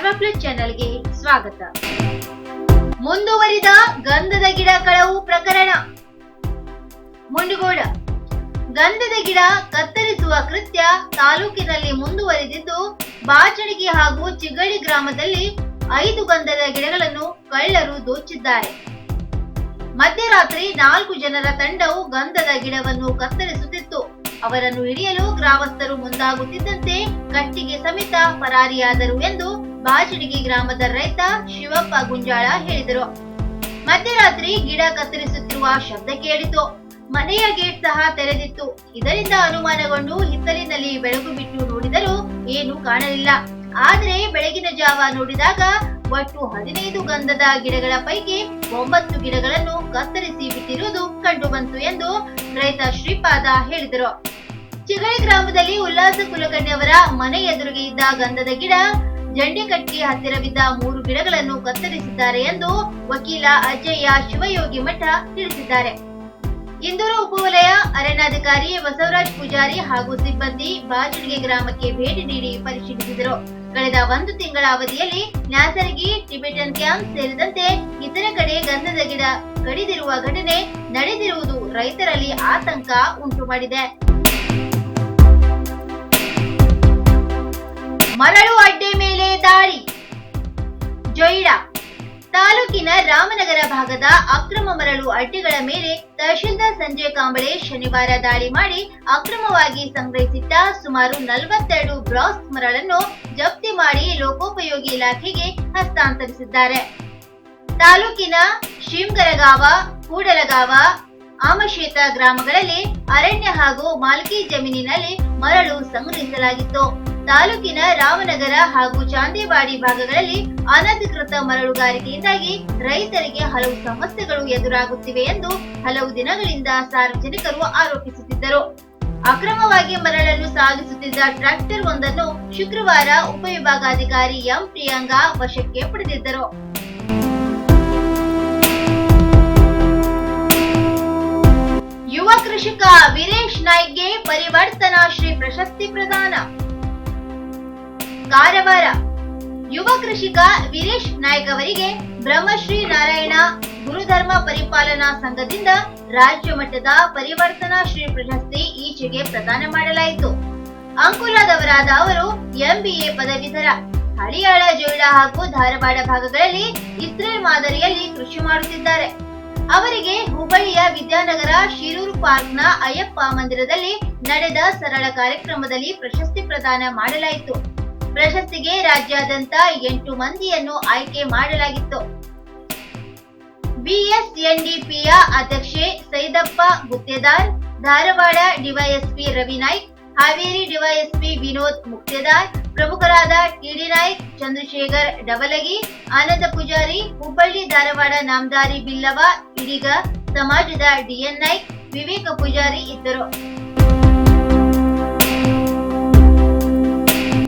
Curve plus ಚಾನೆಲ್ಗೆ ಸ್ವಾಗತ. ಮುಂದುವರಿದ ಗಂಧದ ಗಿಡ ಕಳವು ಪ್ರಕರಣ. ಮುಂಡಗೋಡ ಗಂಧದ ಗಿಡ ಕತ್ತರಿಸುವ ಕೃತ್ಯ ತಾಲೂಕಿನಲ್ಲಿ ಮುಂದುವರಿದಿದ್ದು, ಬಾಚಣಿಗೆ ಹಾಗೂ ಚಿಗಳಿ ಗ್ರಾಮದಲ್ಲಿ 5 ಗಂಧದ ಗಿಡಗಳನ್ನು ಕಳ್ಳರು ದೋಚಿದ್ದಾರೆ. ಮಧ್ಯರಾತ್ರಿ 4 ಜನರ ತಂಡವು ಗಂಧದ ಗಿಡವನ್ನು ಕತ್ತರಿಸುತ್ತಿತ್ತು. ಅವರನ್ನು ಹಿಡಿಯಲು ಗ್ರಾಮಸ್ಥರು ಮುಂದಾಗುತ್ತಿದ್ದಂತೆ ಕಟ್ಟಿಗೆ ಸಮೇತ ಪರಾರಿಯಾದರು ಎಂದು ಬಾಚಣಿಗೆ ಗ್ರಾಮದ ರೈತ ಶಿವಪ್ಪ ಗುಂಜಾಳ ಹೇಳಿದರು. ಮಧ್ಯರಾತ್ರಿ ಗಿಡ ಕತ್ತರಿಸುತ್ತಿರುವ ಶಬ್ದ ಕೇಳಿತು. ಮನೆಯ ಗೇಟ್ ಸಹ ತೆರೆದಿತ್ತು. ಇದರಿಂದ ಅನುಮಾನಗೊಂಡು ಹಿತ್ತಲಿನಲ್ಲಿ ಬೆಳಕು ಬಿಟ್ಟು ನೋಡಿದರೂ ಏನು ಕಾಣಲಿಲ್ಲ. ಆದರೆ ಬೆಳಗಿನ ಜಾವ ನೋಡಿದಾಗ ಒಟ್ಟು 15 ಗಂಧದ ಗಿಡಗಳ ಪೈಕಿ 9 ಗಿಡಗಳನ್ನು ಕತ್ತರಿಸಿ ಬಿಟ್ಟಿರುವುದು ಕಂಡುಬಂತು ಎಂದು ರೈತ ಶ್ರೀಪಾದ ಹೇಳಿದರು. ಚಿಗಳಿ ಗ್ರಾಮದಲ್ಲಿ ಉಲ್ಲಾಸ ಕುಲಕರ್ಣಿ ಅವರ ಮನೆ ಎದುರಿಗೆ ಇದ್ದ ಗಂಧದ ಗಿಡ ಜಂಡಿಕಟ್ಟಿ ಹತ್ತಿರವಿದ್ದ 3 ಗಿಡಗಳನ್ನು ಕತ್ತರಿಸಿದ್ದಾರೆ ಎಂದು ವಕೀಲ ಅಜ್ಜಯ್ಯ ಶಿವಯೋಗಿ ಮಠ ತಿಳಿಸಿದ್ದಾರೆ. ಇಂದೂರು ಉಪವಲಯ ಅರಣ್ಯಾಧಿಕಾರಿ ಬಸವರಾಜ್ ಪೂಜಾರಿ ಹಾಗೂ ಸಿಬ್ಬಂದಿ ಬಾಚಣಿಗೆ ಗ್ರಾಮಕ್ಕೆ ಭೇಟಿ ನೀಡಿ ಪರಿಶೀಲಿಸಿದರು. ಕಳೆದ 1 ತಿಂಗಳ ಅವಧಿಯಲ್ಲಿ ನ್ಯಾಸರ್ಗಿ, ಟಿಬೆಟನ್ ಕ್ಯಾಂಪ್ ಸೇರಿದಂತೆ ಇತರ ಕಡೆ ಗಂಧದ ಗಿಡ ಕಡಿದಿರುವ ಘಟನೆ ನಡೆದಿರುವುದು ರೈತರಲ್ಲಿ ಆತಂಕ ಉಂಟು ಮಾಡಿದೆ. ಮರಳು ಅಡ್ಡೆ ಮೇಲೆ ದಾಳಿ. ಜೊಯ್ಡಾ ತಾಲೂಕಿನ ರಾಮನಗರ ಭಾಗದ ಅಕ್ರಮ ಮರಳು ಅಡ್ಡೆಗಳ ಮೇಲೆ ತಹಶೀಲ್ದಾರ್ ಸಂಜಯ್ ಕಾಂಬಳೆ ಶನಿವಾರ ದಾಳಿ ಮಾಡಿ ಅಕ್ರಮವಾಗಿ ಸಂಗ್ರಹಿಸಿಟ್ಟ ಸುಮಾರು 42 ಬ್ರಾಸ್ ಮರಳನ್ನು ಜಪ್ತಿ ಮಾಡಿ ಲೋಕೋಪಯೋಗಿ ಇಲಾಖೆಗೆ ಹಸ್ತಾಂತರಿಸಿದ್ದಾರೆ. ತಾಲೂಕಿನ ಶಿಂಗರಗಾವ, ಕೂಡಲಗಾವ, ಆಮಶೇತ ಗ್ರಾಮಗಳಲ್ಲಿ ಅರಣ್ಯ ಹಾಗೂ ಮಾಲ್ಕಿ ಜಮೀನಿನಲ್ಲಿ ಮರಳು ಸಂಗ್ರಹಿಸಲಾಗಿತ್ತು. ತಾಲೂಕಿನ ರಾಮನಗರ ಹಾಗೂ ಚಾಂದೇವಾಡಿ ಭಾಗಗಳಲ್ಲಿ ಅನಧಿಕೃತ ಮರಳುಗಾರಿಕೆಯಿಂದಾಗಿ ರೈತರಿಗೆ ಹಲವು ಸಮಸ್ಯೆಗಳು ಎದುರಾಗುತ್ತಿವೆ ಎಂದು ಹಲವು ದಿನಗಳಿಂದ ಸಾರ್ವಜನಿಕರು ಆರೋಪಿಸುತ್ತಿದ್ದರು. ಅಕ್ರಮವಾಗಿ ಮರಳನ್ನು ಸಾಗಿಸುತ್ತಿದ್ದ ಟ್ರ್ಯಾಕ್ಟರ್ ಒಂದನ್ನು ಶುಕ್ರವಾರ ಉಪವಿಭಾಗಾಧಿಕಾರಿ ಎಂ ಪ್ರಿಯಾಂಗಾ ವಶಕ್ಕೆ ಪಡೆದಿದ್ದರು. ಯುವ ಕೃಷಿಕ ವೀರೇಶ್ ನಾಯ್ಕ್ಗೆ ಪರಿವರ್ತನಾ ಶ್ರೀ ಪ್ರಶಸ್ತಿ ಪ್ರದಾನ. ಕಾರವಾರ ಯುವ ಕೃಷಿಕ ವೀರೇಶ್ ನಾಯ್ಕ್ ಅವರಿಗೆ ಬ್ರಹ್ಮಶ್ರೀ ನಾರಾಯಣ ಗುರುಧರ್ಮ ಪರಿಪಾಲನಾ ಸಂಘದಿಂದ ರಾಜ್ಯ ಮಟ್ಟದ ಪರಿವರ್ತನಾ ಶ್ರೀ ಪ್ರಶಸ್ತಿ ಈಚೆಗೆ ಪ್ರದಾನ ಮಾಡಲಾಯಿತು. ಅಂಕುಲದವರಾದ ಅವರು MBA ಪದವೀಧರ. ಹಳಿಯಾಳ, ಜೊಯ್ಡಾ ಹಾಗೂ ಧಾರವಾಡ ಭಾಗಗಳಲ್ಲಿ ಇಸ್ರೇಲ್ ಮಾದರಿಯಲ್ಲಿ ಕೃಷಿ ಮಾಡುತ್ತಿದ್ದಾರೆ. ಅವರಿಗೆ ಹುಬ್ಬಳ್ಳಿಯ ವಿದ್ಯಾನಗರ ಶಿರೂರು ಪಾರ್ಕ್ನ ಅಯ್ಯಪ್ಪ ಮಂದಿರದಲ್ಲಿ ನಡೆದ ಸರಳ ಕಾರ್ಯಕ್ರಮದಲ್ಲಿ ಪ್ರಶಸ್ತಿ ಪ್ರದಾನ ಮಾಡಲಾಯಿತು. ಪ್ರಶಸ್ತಿಗೆ ರಾಜ್ಯಾದ್ಯಂತ 8 ಮಂದಿಯನ್ನು ಆಯ್ಕೆ ಮಾಡಲಾಗಿತ್ತು. BSNDPಯ ಅಧ್ಯಕ್ಷೆ ಸೈದಪ್ಪ ಗುತ್ತೇದಾರ್, ಧಾರವಾಡ ಡಿವೈಎಸ್ಪಿ ರವಿ ನಾಯ್ಕ್, ಹಾವೇರಿ ಡಿವೈಎಸ್ಪಿ ವಿನೋದ್ ಮುಕ್ತೇದಾರ್, ಪ್ರಮುಖರಾದ TD ನಾಯ್ಕ್, ಚಂದ್ರಶೇಖರ್ ಡಬಲಗಿ, ಆನಂದ ಪೂಜಾರಿ, ಹುಬ್ಬಳ್ಳಿ ಧಾರವಾಡ ನಾಮದಾರಿ ಬಿಲ್ಲವ, ಇಡಿಗ ಸಮಾಜದ DN ನಾಯ್ಕ್, ವಿವೇಕ ಪೂಜಾರಿ ಇದ್ದರು.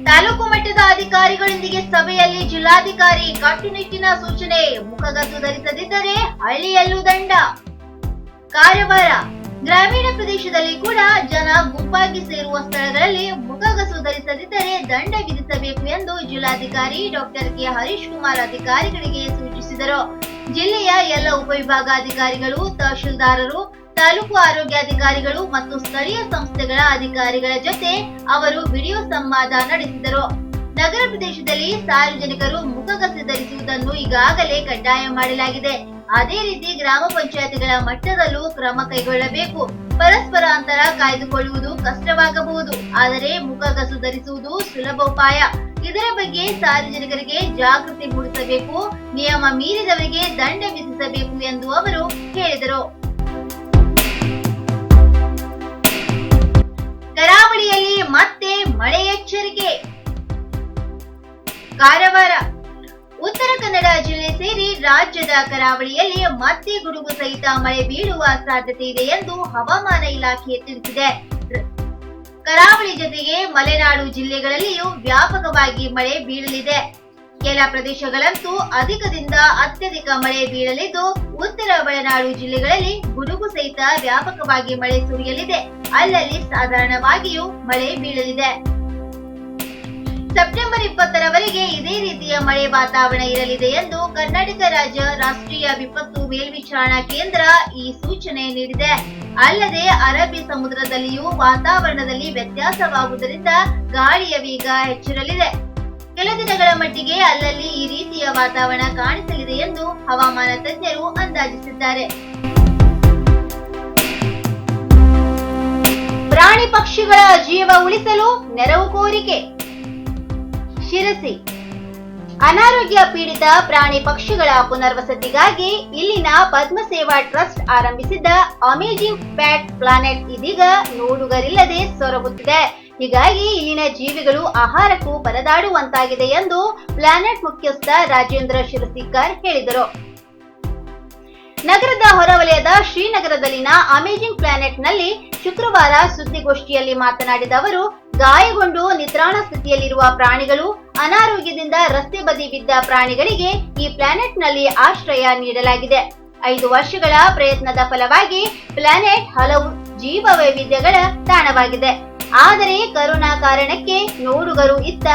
ತಾಲೂಕು ಮಟ್ಟದ ಅಧಿಕಾರಿಗಳೊಂದಿಗೆ ಸಭೆಯಲ್ಲಿ ಜಿಲ್ಲಾಧಿಕಾರಿ ಕಟ್ಟುನಿಟ್ಟಿನ ಸೂಚನೆ. ಮುಖಗದ್ದು ಧರಿಸದಿದ್ದರೆ ಹಳ್ಳಿಯಲ್ಲೂ ದಂಡ. ಕಾರವಾರ ಗ್ರಾಮೀಣ ಪ್ರದೇಶದಲ್ಲಿ ಕೂಡ ಜನ ಗುಂಪಾಗಿ ಸೇರುವ ಸ್ಥಳಗಳಲ್ಲಿ ಮುಖಗಸು ಧರಿಸದಿದ್ದರೆ ದಂಡ ವಿಧಿಸಬೇಕು ಎಂದು ಜಿಲ್ಲಾಧಿಕಾರಿ ಡಾಕ್ಟರ್ ಕೆ ಹರೀಶ್ ಕುಮಾರ್ ಅಧಿಕಾರಿಗಳಿಗೆ ಸೂಚಿಸಿದರು. ಜಿಲ್ಲೆಯ ಎಲ್ಲ ಉಪವಿಭಾಗಾಧಿಕಾರಿಗಳು, ತಹಶೀಲ್ದಾರರು, ತಾಲೂಕು ಆರೋಗ್ಯಾಧಿಕಾರಿಗಳು ಮತ್ತು ಸ್ಥಳೀಯ ಸಂಸ್ಥೆಗಳ ಅಧಿಕಾರಿಗಳ ಜೊತೆ ಅವರು ವಿಡಿಯೋ ಸಂವಾದ ನಡೆಸಿದರು. ನಗರ ಪ್ರದೇಶದಲ್ಲಿ ಸಾರ್ವಜನಿಕರು ಮುಖಗಸು ಧರಿಸುವುದನ್ನು ಈಗಾಗಲೇ ಕಡ್ಡಾಯ ಮಾಡಲಾಗಿದೆ. ಅದೇ ರೀತಿ ಗ್ರಾಮ ಪಂಚಾಯತಿಗಳ ಮಟ್ಟದಲ್ಲೂ ಕ್ರಮ ಕೈಗೊಳ್ಳಬೇಕು. ಪರಸ್ಪರ ಅಂತರ ಕಾಯ್ದುಕೊಳ್ಳುವುದು ಕಷ್ಟವಾಗಬಹುದು, ಆದರೆ ಮುಖಗಸು ಧರಿಸುವುದು ಸುಲಭ ಉಪಾಯ. ಇದರ ಬಗ್ಗೆ ಸಾರ್ವಜನಿಕರಿಗೆ ಜಾಗೃತಿ ಮೂಡಿಸಬೇಕು. ನಿಯಮ ಮೀರಿದವರಿಗೆ ದಂಡ ವಿಧಿಸಬೇಕು ಎಂದು ಅವರು ಹೇಳಿದರು. ಕರಾವಳಿಯಲ್ಲಿ ಮತ್ತೆ ಮಳೆ ಎಚ್ಚರಿಕೆ. ಕಾರವಾರ ಉತ್ತರ ಕನ್ನಡ ಜಿಲ್ಲೆ ಸೇರಿ ರಾಜ್ಯದ ಕರಾವಳಿಯಲ್ಲಿ ಮತ್ತೆ ಗುಡುಗು ಸಹಿತ ಮಳೆ ಬೀಳುವ ಸಾಧ್ಯತೆ ಇದೆ ಎಂದು ಹವಾಮಾನ ಇಲಾಖೆ ತಿಳಿಸಿದೆ. ಕರಾವಳಿ ಜೊತೆಗೆ ಮಲೆನಾಡು ಜಿಲ್ಲೆಗಳಲ್ಲಿಯೂ ವ್ಯಾಪಕವಾಗಿ ಮಳೆ ಬೀಳಲಿದೆ. ಕೆಲ ಪ್ರದೇಶಗಳಂತೂ ಅಧಿಕದಿಂದ ಅತ್ಯಧಿಕ ಮಳೆ ಬೀಳಲಿದ್ದು, ಉತ್ತರ ಒಳನಾಡು ಜಿಲ್ಲೆಗಳಲ್ಲಿ ಗುಡುಗು ಸಹಿತ ವ್ಯಾಪಕವಾಗಿ ಮಳೆ ಸುರಿಯಲಿದೆ. ಅಲ್ಲಲ್ಲಿ ಸಾಧಾರಣವಾಗಿಯೂ ಮಳೆ ಬೀಳಲಿದೆ. ಸೆಪ್ಟೆಂಬರ್ 20ರವರೆಗೆ ಇದೇ ರೀತಿಯ ಮಳೆ ವಾತಾವರಣ ಇರಲಿದೆ ಎಂದು ಕರ್ನಾಟಕ ರಾಜ್ಯ ರಾಷ್ಟ್ರೀಯ ವಿಪತ್ತು ಮೇಲ್ವಿಚಾರಣಾ ಕೇಂದ್ರ ಈ ಸೂಚನೆ ನೀಡಿದೆ. ಅಲ್ಲದೆ ಅರಬ್ಬಿ ಸಮುದ್ರದಲ್ಲಿಯೂ ವಾತಾವರಣದಲ್ಲಿ ವ್ಯತ್ಯಾಸವಾಗುವುದರಿಂದ ಗಾಳಿಯ ವೇಗ ಹೆಚ್ಚಿರಲಿದೆ. ಕೆಲ ದಿನಗಳ ಮಟ್ಟಿಗೆ ಅಲ್ಲಲ್ಲಿ ಈ ರೀತಿಯ ವಾತಾವರಣ ಕಾಣಿಸಲಿದೆ ಎಂದು ಹವಾಮಾನ ತಜ್ಞರು ಅಂದಾಜಿಸಿದ್ದಾರೆ. ಪ್ರಾಣಿ ಪಕ್ಷಿಗಳ ಜೀವ ಉಳಿಸಲು ನೆರವು ಕೋರಿಕೆ. ಶಿರಸಿ ಅನಾರೋಗ್ಯ ಪೀಡಿತ ಪ್ರಾಣಿ ಪಕ್ಷಿಗಳ ಪುನರ್ವಸತಿಗಾಗಿ ಇಲ್ಲಿನ ಪದ್ಮಸೇವಾ ಟ್ರಸ್ಟ್ ಆರಂಭಿಸಿದ್ದ ಅಮೇಜಿಂಗ್ ಪ್ಯಾಟ್ ಪ್ಲಾನೆಟ್ ಇದೀಗ ನೋಡುಗರಿಲ್ಲದೆ ಸೊರಗುತ್ತಿದೆ. ಹೀಗಾಗಿ ಇಲ್ಲಿನ ಜೀವಿಗಳು ಆಹಾರಕ್ಕೂ ಪರದಾಡುವಂತಾಗಿದೆ ಎಂದು ಪ್ಲಾನೆಟ್ ಮುಖ್ಯಸ್ಥ ರಾಜೇಂದ್ರ ಶಿರಸಿಕರ್ ಹೇಳಿದರು. ನಗರದ ಹೊರವಲಯದ ಶ್ರೀನಗರದಲ್ಲಿನ ಅಮೇಜಿಂಗ್ ಪ್ಲಾನೆಟ್ ನಲ್ಲಿ ಶುಕ್ರವಾರ ಸುದ್ದಿಗೋಷ್ಠಿಯಲ್ಲಿ ಮಾತನಾಡಿದ ಅವರು, ಗಾಯಗೊಂಡು ನಿತ್ರಾಣ ಸ್ಥಿತಿಯಲ್ಲಿರುವ ಪ್ರಾಣಿಗಳು, ಅನಾರೋಗ್ಯದಿಂದ ರಸ್ತೆ ಬದಿ ಬಿದ್ದ ಪ್ರಾಣಿಗಳಿಗೆ ಈ ಪ್ಲಾನೆಟ್ ನಲ್ಲಿ ಆಶ್ರಯ ನೀಡಲಾಗಿದೆ. 5 ವರ್ಷಗಳ ಪ್ರಯತ್ನದ ಫಲವಾಗಿ ಪ್ಲಾನೆಟ್ ಹಲವು ಜೀವ ವೈವಿಧ್ಯಗಳ ತಾಣವಾಗಿದೆ. ಆದರೆ ಕರೋನಾ ಕಾರಣಕ್ಕೆ ನೋಡುಗರು ಇತ್ತ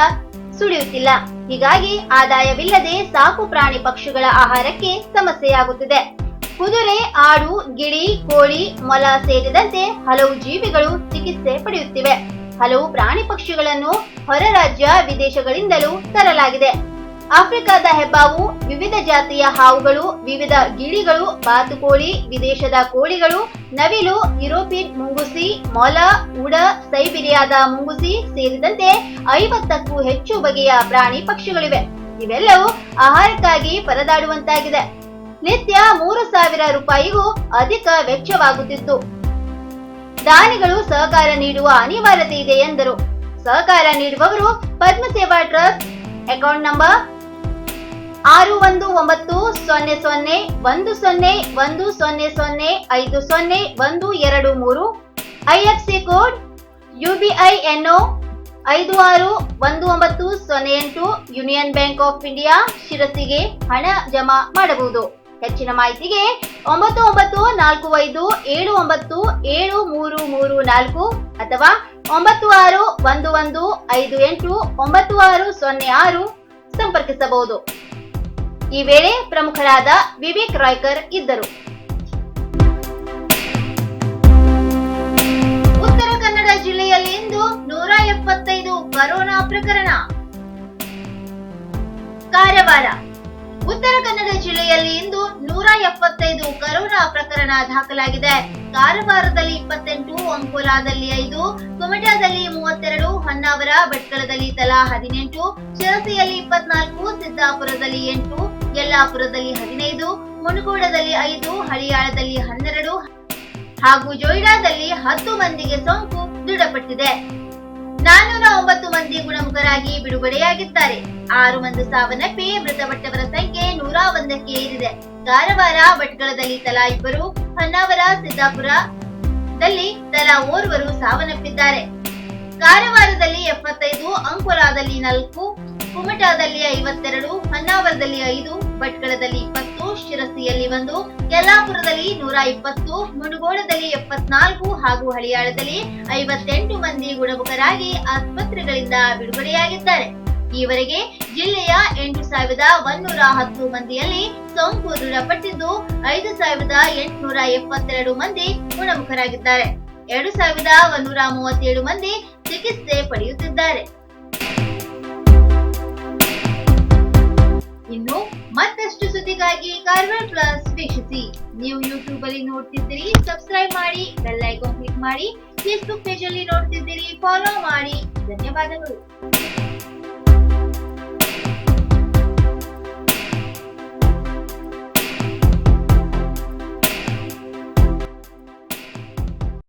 ಸುಳಿಯುತ್ತಿಲ್ಲ. ಹೀಗಾಗಿ ಆದಾಯವಿಲ್ಲದೆ ಸಾಕು ಪ್ರಾಣಿ ಪಕ್ಷಿಗಳ ಆಹಾರಕ್ಕೆ ಸಮಸ್ಯೆಯಾಗುತ್ತಿದೆ. ಕುದುರೆ, ಆಡು, ಗಿಳಿ, ಕೋಳಿ, ಮೊಲ ಸೇರಿದಂತೆ ಹಲವು ಜೀವಿಗಳು ಚಿಕಿತ್ಸೆ ಪಡೆಯುತ್ತಿವೆ. ಹಲವು ಪ್ರಾಣಿ ಪಕ್ಷಿಗಳನ್ನು ಹೊರ ರಾಜ್ಯ ವಿದೇಶಗಳಿಂದಲೂ ತರಲಾಗಿದೆ. ಆಫ್ರಿಕಾದ ಹೆಬ್ಬಾವು, ವಿವಿಧ ಜಾತಿಯ ಹಾವುಗಳು, ವಿವಿಧ ಗಿಳಿಗಳು, ಬಾತುಕೋಳಿ, ವಿದೇಶದ ಕೋಳಿಗಳು, ನವಿಲು, ಯುರೋಪಿಯನ್ ಮುಂಗುಸಿ, ಮೊಲ, ಉಡ, ಸೈಬೀರಿಯಾದ ಮುಂಗುಸಿ ಸೇರಿದಂತೆ 50ಕ್ಕೂ ಹೆಚ್ಚು ಬಗೆಯ ಪ್ರಾಣಿ ಪಕ್ಷಿಗಳಿವೆ. ಇವೆಲ್ಲವೂ ಆಹಾರಕ್ಕಾಗಿ ಪರದಾಡುವಂತಾಗಿದೆ. ನಿತ್ಯ 3,000 ರೂಪಾಯಿಗೂ ಅಧಿಕ ವೆಚ್ಚವಾಗುತ್ತಿದ್ದು, ದಾನಿಗಳು ಸಹಕಾರ ನೀಡುವ ಅನಿವಾರ್ಯತೆ ಇದೆ ಎಂದರು. ಸಹಕಾರ ನೀಡುವವರು Padmaseva trust account number 61910101005012 IFC code UBINO 561908 union bank of India ಶಿರಸಿಗೆ ಹಣ ಜಮಾ ಮಾಡಬಹುದು. ಹೆಚ್ಚಿನ ಮಾಹಿತಿಗೆ 9945797334 ಅಥವಾ 9611589606 ಸಂಪರ್ಕಿಸಬಹುದು. ಈ ವೇಳೆ ಪ್ರಮುಖರಾದ ವಿವೇಕ್ ರಾಯ್ಕರ್ ಇದ್ದರು. ಉತ್ತರ ಕನ್ನಡ ಜಿಲ್ಲೆಯಲ್ಲಿ ಇಂದು 175 ಕೊರೋನಾ ಪ್ರಕರಣ. ಕಾರವಾರ ಉತ್ತರ ಕನ್ನಡ ಜಿಲ್ಲೆಯಲ್ಲಿ ಇಂದು 175 ಕೊರೋನಾ ಪ್ರಕರಣ ದಾಖಲಾಗಿದೆ. ಕಾರವಾರದಲ್ಲಿ 28, ಅಂಕೋಲಾದಲ್ಲಿ 5, ಕುಮಟಾದಲ್ಲಿ 32, ಹೊನ್ನಾವರ, ಭಟ್ಕಳದಲ್ಲಿ ತಲಾ 18, ಶಿರಸಿಯಲ್ಲಿ 24, ಸಿದ್ದಾಪುರದಲ್ಲಿ 8, ಯಲ್ಲಾಪುರದಲ್ಲಿ 15, ಮುನಗೋಡದಲ್ಲಿ 5, ಹಳಿಯಾಳದಲ್ಲಿ 12 ಹಾಗೂ ಜೊಯ್ಡಾದಲ್ಲಿ 10 ಮಂದಿಗೆ ಸೋಂಕು ದೃಢಪಟ್ಟಿದೆ. 409 ಮಂದಿ ಗುಣಮುಖರಾಗಿ ಬಿಡುಗಡೆಯಾಗಿದ್ದಾರೆ. 6 ಮಂದಿ ಸಾವನ್ನಪ್ಪಿ ಮೃತಪಟ್ಟವರ ಸಂಖ್ಯೆ 101ಕ್ಕೆ ಏರಿದೆ. ಕಾರವಾರ, ಭಟ್ಕಳದಲ್ಲಿ ತಲಾ 2, ಹೊನ್ನಾವರ, ಸಿದ್ದಾಪುರದಲ್ಲಿ ತಲಾ 1 ಸಾವನ್ನಪ್ಪಿದ್ದಾರೆ. ಕಾರವಾರದಲ್ಲಿ 75, ಅಂಕೋಲಾದಲ್ಲಿ 4, ಕುಮಟಾದಲ್ಲಿ 52, ಹೊನ್ನಾವರದಲ್ಲಿ 5, ಭಟ್ಕಳದಲ್ಲಿ 20, ಶಿರಸಿಯಲ್ಲಿ 1, ಯಲ್ಲಾಪುರದಲ್ಲಿ 120, ಮುನಗೋಡದಲ್ಲಿ 74 ಹಾಗೂ ಹಳಿಯಾಳದಲ್ಲಿ 58 ಮಂದಿ ಗುಣಮುಖರಾಗಿ ಆಸ್ಪತ್ರೆಗಳಿಂದ ಬಿಡುಗಡೆಯಾಗಿದ್ದಾರೆ. ಈವರೆಗೆ ಜಿಲ್ಲೆಯ 8,110 ಮಂದಿಯಲ್ಲಿ ಸೋಂಕು ದೃಢಪಟ್ಟಿದ್ದು 5,872 ಮಂದಿ ಗುಣಮುಖರಾಗಿದ್ದಾರೆ. 2,137 ಮಂದಿ ಚಿಕಿತ್ಸೆ ಪಡೆಯುತ್ತಿದ್ದಾರೆ. ಇನ್ನು ಮತ್ತಷ್ಟು ಸುದ್ದಿಗಾಗಿ ಕಾರ್ವಾರ ಪ್ಲಸ್ ವೀಕ್ಷಿಸಿ. ನೀವು ಯೂಟ್ಯೂಬ್ ಅಲ್ಲಿ ನೋಡ್ತಿದ್ದೀರಿ, ಸಬ್ಸ್ಕ್ರೈಬ್ ಮಾಡಿ, ಬೆಲ್ ಐಕಾನ್ ಕ್ಲಿಕ್ ಮಾಡಿ. ಫೇಸ್ಬುಕ್ ಪೇಜ್ ಅಲ್ಲಿ ನೋಡ್ತಿದ್ದೀರಿ, ಫಾಲೋ ಮಾಡಿ. ಧನ್ಯವಾದಗಳು.